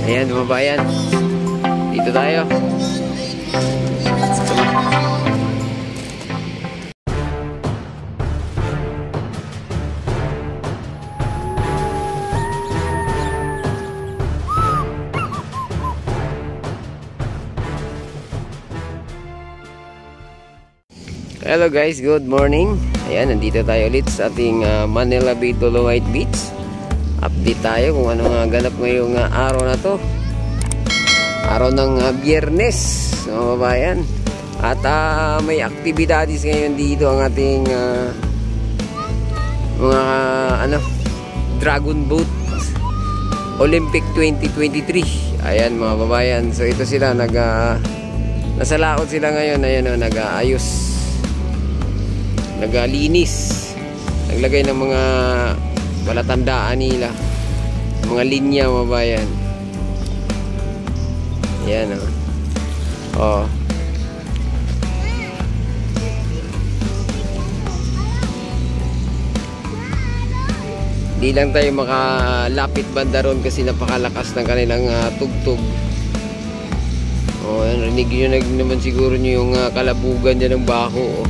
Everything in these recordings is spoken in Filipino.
Ayan, kababayan. Dito tayo. Hello guys, good morning. Ayan, nandito tayo ulit sa ating Manila Bay Dolomite Beach. Update tayo kung ano nga ganap ngayong araw na to. Araw ng Biyernes, mga kababayan. At may activities ngayon dito ang ating mga Dragon Boat Olympic 2023. Ayan mga kababayan. So ito sila nasa laot sila ngayon. Ayan nag-aayos, naglinis, naglagay ng mga palatandaan nila, mga linya mga bayan. Yan oh. Di lang tayo makalapit banda ron kasi napakalakas ng kanilang tugtog. Oh, rinig nyo naman siguro nyo yung kalabugan dyan ng bako.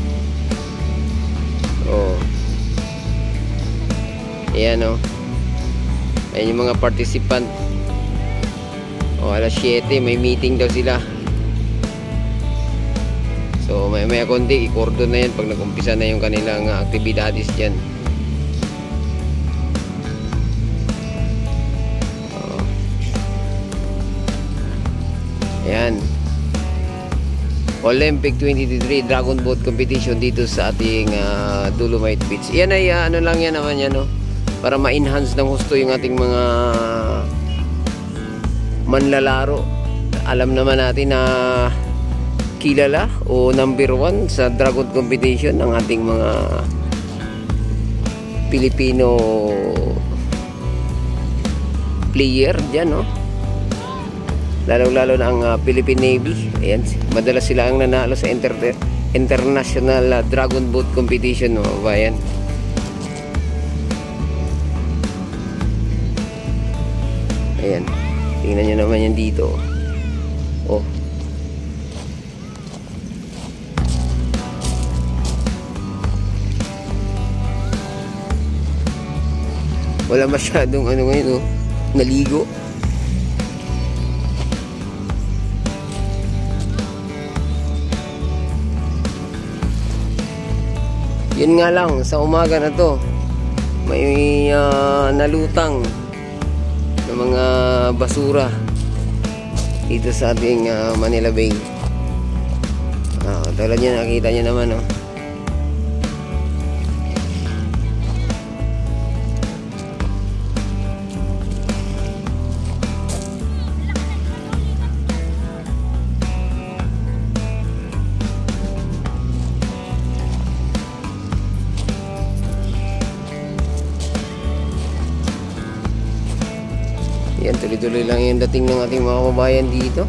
Oh. Ayan o. Ayan yung mga participant. O, alas 7 may meeting daw sila. So may konti i-cordon na yan pag nag-umpisa na yung kanilang activities dyan. Ayan, Olympic 2023 Dragon Boat Competition dito sa ating Dolomite Beach. Yan ay ano lang yan naman yan, no? Para ma-enhance ng husto yung ating mga manlalaro. Alam naman natin na kilala o number 1 sa Dragon Competition ng ating mga Pilipino player dyan, no? Lalo na ang Philippine Navy. Ayan, madalas sila ang nanalo sa international Dragon Boat Competition, no, bayan. Ayan, tingnan nyo naman yan dito. Oh, wala masyadong ngayon, oh, naligo. Yun nga lang, sa umaga na to may nalutang na mga basura dito sa ating Manila Bay. Tulad yan, nakita nyo naman, oh. Yan, tuloy-tuloy lang yung dating ng ating mga kababayan dito.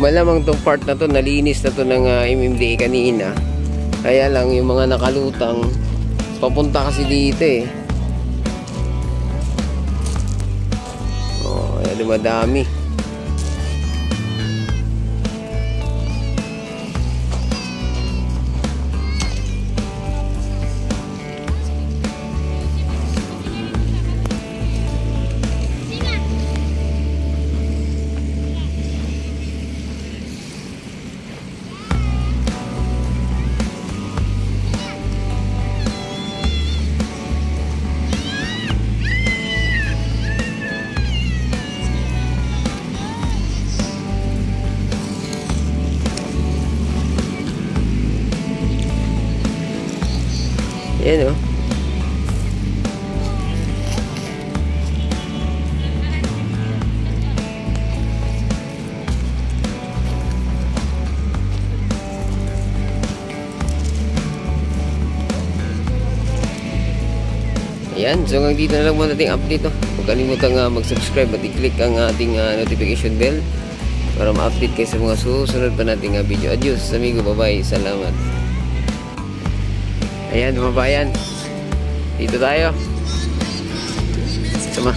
Malamang tong part na to nalinis na to ng MMDA kanina. Kaya lang yung mga nakalutang papunta kasi dito eh. Oh, ayan, dumadami. Ayan, oh. Ayan, so hanggang dito na lang muna ating update, no? Huwag kalimutan mag-subscribe at i-click ang ating notification bell para ma-update kayo sa mga susunod pa nating video. Adios, amigo, bye-bye, salamat. Ayan, mga bayan, dito tayo. Sama.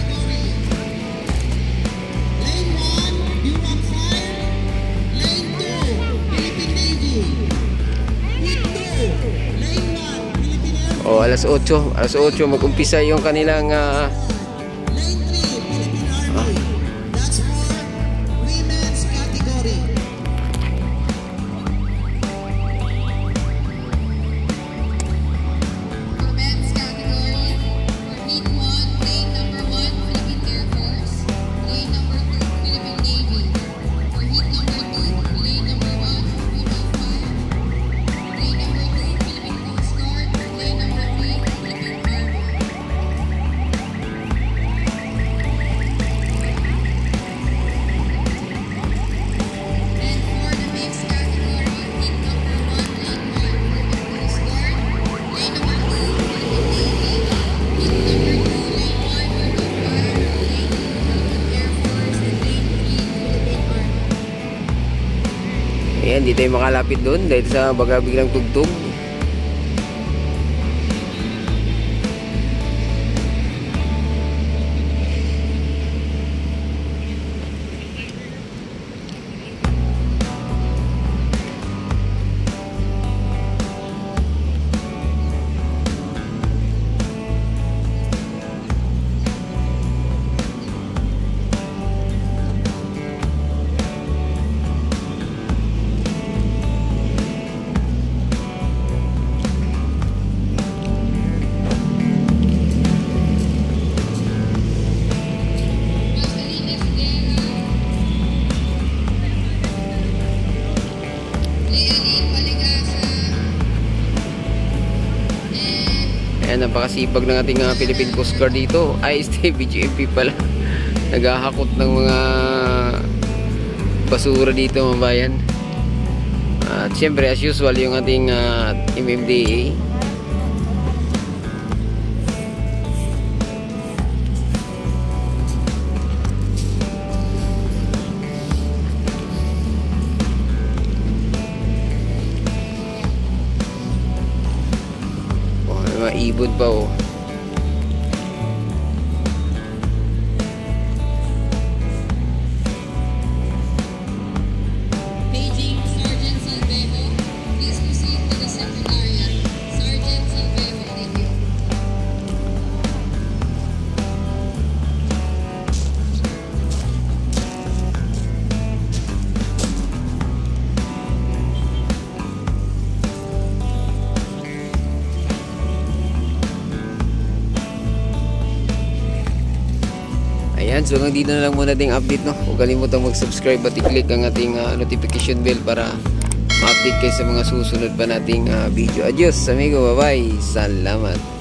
O, alas 8 mag-umpisa yung kanilang ayan, di tayo makalapit doon dahil sa baga biglang tugtog. Ayan, napakasipag ng ating Philippine Coast Guard dito. BGMP pala. Naghahakot ng mga basura dito, mga bayan. At syempre, as usual, yung ating MMDA. Ibon pa, oh. Paging Sergeant Salvejo, please proceed to the Secretariat. Sergeant Salvejo, thank you. Ayan, so hanggang dito na lang muna ating update, no? Huwag kalimutang mag-subscribe at i-click ang ating notification bell para ma-update kayo sa mga susunod pa nating video. Adios, amigo, bye-bye, salamat.